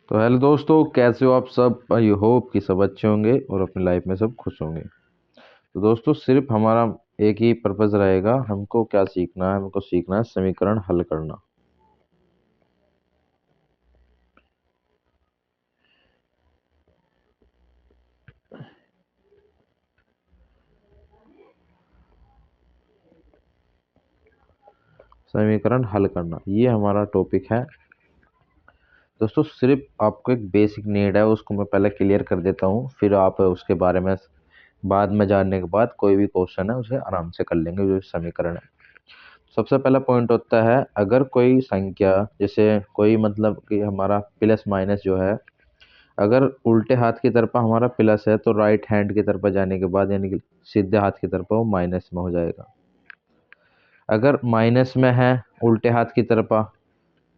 तो हेलो दोस्तों, कैसे हो आप सब। आई होप कि सब अच्छे होंगे और अपनी लाइफ में सब खुश होंगे। तो दोस्तों, सिर्फ हमारा एक ही पर्पज़ रहेगा। हमको क्या सीखना है? हमको सीखना है समीकरण हल करना। समीकरण हल करना, ये हमारा टॉपिक है। दोस्तों, सिर्फ आपको एक बेसिक नीड है, उसको मैं पहले क्लियर कर देता हूँ, फिर आप उसके बारे में बाद में जानने के बाद कोई भी क्वेश्चन है उसे आराम से कर लेंगे। जो समीकरण है, सबसे पहला पॉइंट होता है, अगर कोई संख्या, जैसे कोई मतलब कि हमारा प्लस माइनस जो है, अगर उल्टे हाथ की तरफ हमारा प्लस है तो राइट हैंड की तरफ जाने के बाद यानी कि सीधे हाथ की तरफ वो माइनस में हो जाएगा। अगर माइनस में है उल्टे हाथ की तरफ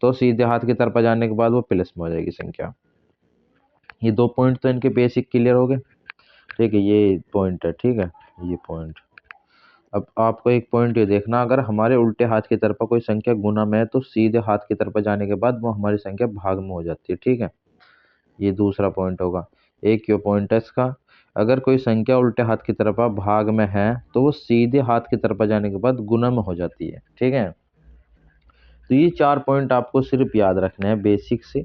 तो सीधे हाथ की तरफ जाने के बाद वो प्लस में हो जाएगी संख्या। ये दो पॉइंट तो इनके बेसिक क्लियर हो गए। ठीक है, ये पॉइंट है। ठीक है, ये पॉइंट। अब आपको एक पॉइंट ये देखना, अगर हमारे उल्टे हाथ की तरफ कोई संख्या गुना में है तो सीधे हाथ की तरफ जाने के बाद वो हमारी संख्या भाग में हो जाती है। ठीक है, ये दूसरा पॉइंट होगा। एक ये पॉइंट है इसका, अगर कोई संख्या उल्टे हाथ की तरफ भाग में है तो वो सीधे हाथ की तरफ जाने के बाद गुना में हो जाती है। ठीक है, तो ये चार पॉइंट आपको सिर्फ याद रखने हैं बेसिक से,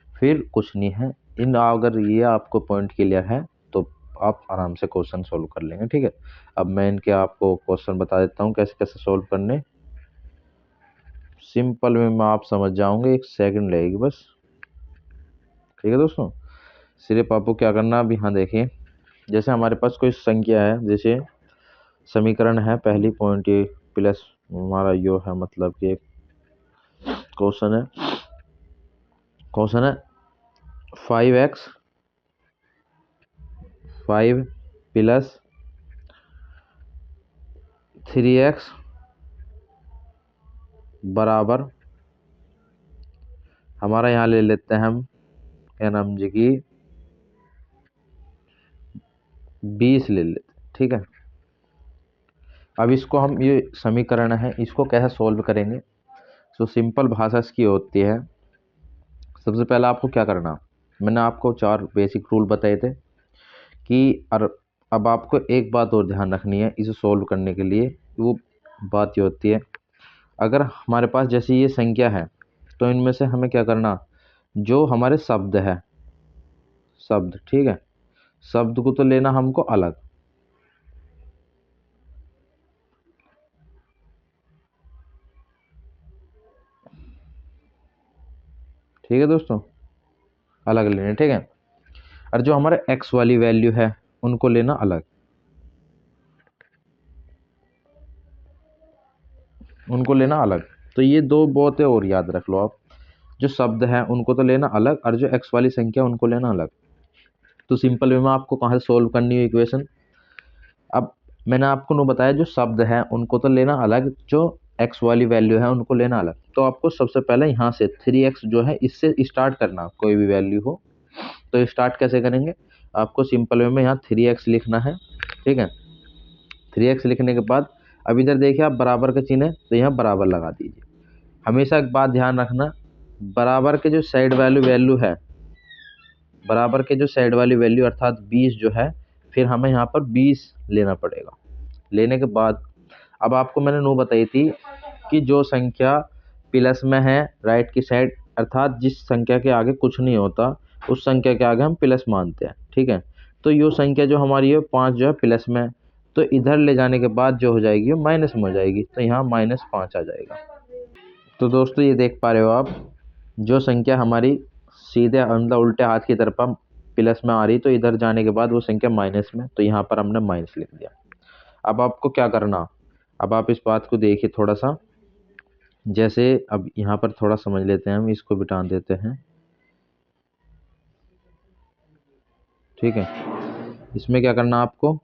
फिर कुछ नहीं है। इन अगर ये आपको पॉइंट क्लियर है तो आप आराम से क्वेश्चन सोल्व कर लेंगे। ठीक है, अब मैं इनके आपको क्वेश्चन बता देता हूँ कैसे कैसे सोल्व करने। सिंपल में मैं आप समझ जाओगे, एक सेकंड लगेगी बस। ठीक है दोस्तों, सिर्फ आपको क्या करना, अब यहाँ देखिए, जैसे हमारे पास कोई संख्या है, जैसे समीकरण है, पहली पॉइंट ये प्लस हमारा यो है, मतलब कि क्वेश्चन है, क्वेश्चन है 5x 5 प्लस 3x बराबर, हमारा यहाँ ले लेते हैं हम, क्या नाम जी की, 20 ले लेते हैं। ठीक है, अब इसको हम, ये समीकरण है, इसको कैसे सोल्व करेंगे। तो सिंपल भाषा इसकी होती है, सबसे पहले आपको क्या करना, मैंने आपको चार बेसिक रूल बताए थे कि अब आपको एक बात और ध्यान रखनी है इसे सोल्व करने के लिए। वो बात ये होती है, अगर हमारे पास जैसे ये संख्या है तो इनमें से हमें क्या करना, जो हमारे शब्द है, शब्द, ठीक है, शब्द को तो लेना हमको अलग। ठीक है दोस्तों, अलग लेने। ठीक है, और जो हमारे एक्स वाली वैल्यू है उनको लेना अलग, उनको लेना अलग। तो ये दो बातें और याद रख लो आप, जो शब्द हैं उनको तो लेना अलग और जो एक्स वाली संख्या उनको लेना अलग। तो सिंपल वे में आपको कहाँ से सोल्व करनी है इक्वेशन। अब मैंने आपको नो बताया, जो शब्द हैं उनको तो लेना अलग, जो एक्स वाली वैल्यू है उनको लेना अलग। तो आपको सबसे पहले यहाँ से 3x जो है इससे स्टार्ट करना, कोई भी वैल्यू हो तो स्टार्ट कैसे करेंगे, आपको सिंपल वे में यहाँ 3x लिखना है। ठीक है, 3x लिखने के बाद अब इधर देखिए आप, बराबर का चिन्ह है तो यहाँ बराबर लगा दीजिए। हमेशा एक बात ध्यान रखना, बराबर के जो साइड वैल्यू वैल्यू है, बराबर के जो साइड वाली वैल्यू अर्थात 20 जो है, फिर हमें यहाँ पर 20 लेना पड़ेगा। लेने के बाद अब आपको मैंने नो बताई थी कि जो संख्या प्लस में है राइट की साइड, अर्थात जिस संख्या के आगे कुछ नहीं होता उस संख्या के आगे हम प्लस मानते हैं। ठीक है, तो ये संख्या जो हमारी है 5 जो है प्लस में, तो इधर ले जाने के बाद जो हो जाएगी वो माइनस में हो जाएगी, तो यहाँ -5 आ जाएगा। तो दोस्तों, ये देख पा रहे हो आप, जो संख्या हमारी सीधे मतलब उल्टे हाथ की तरफ हम प्लस में आ रही, तो इधर जाने के बाद वो संख्या माइनस में, तो यहाँ पर हमने माइनस लिख दिया। अब आपको क्या करना, अब आप इस बात को देखिए थोड़ा सा, जैसे अब यहाँ पर थोड़ा समझ लेते हैं, हम इसको बिठा देते हैं। ठीक है, इसमें क्या करना आपको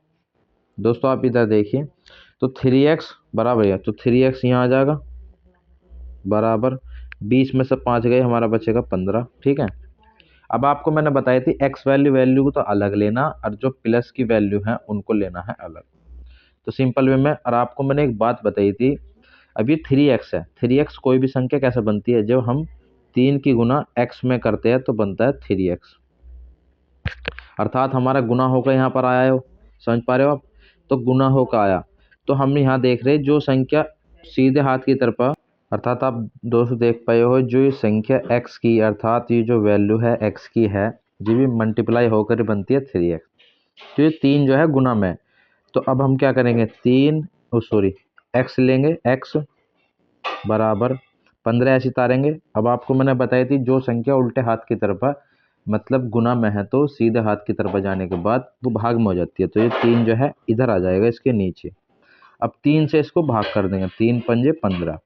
दोस्तों, आप इधर देखिए, तो 3x बराबर है, तो 3x यहाँ आ जाएगा बराबर 20 में से 5 गए, हमारा बचेगा 15। ठीक है, अब आपको मैंने बताई थी एक्स वैल्यू वैल्यू को तो अलग लेना और जो प्लस की वैल्यू है उनको लेना है अलग। तो सिंपल वे में, और आपको मैंने एक बात बताई थी, अब ये 3x है, 3x कोई भी संख्या कैसे बनती है, जब हम 3 की गुना x में करते हैं तो बनता है 3x। अर्थात हमारा गुना होकर यहाँ पर आया हो, समझ पा रहे हो आप? तो गुना होकर आया, तो हम यहाँ देख रहे हैं जो संख्या सीधे हाथ की तरफ, अर्थात आप दोस्तों देख पाए हो जो ये संख्या x की, अर्थात ये जो वैल्यू है x की है, ये भी मल्टीप्लाई होकर बनती है 3x। तो ये 3 जो है गुना में, तो अब हम क्या करेंगे, x लेंगे, x बराबर 15 ऐसे उतारेंगे। अब आपको मैंने बताई थी जो संख्या उल्टे हाथ की तरफ है, मतलब गुना में है, तो सीधे हाथ की तरफ जाने के बाद वो भाग में हो जाती है, तो ये 3 जो है इधर आ जाएगा इसके नीचे। अब 3 से इसको भाग कर देंगे, 3 पंजे 15,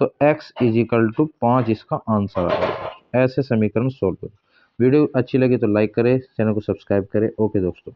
तो x इज इक्वल टू 5 इसका आंसर आएगा। ऐसे समीकरण सोल्व करो। वीडियो अच्छी लगी तो लाइक करें, चैनल को सब्सक्राइब करें। ओके दोस्तों।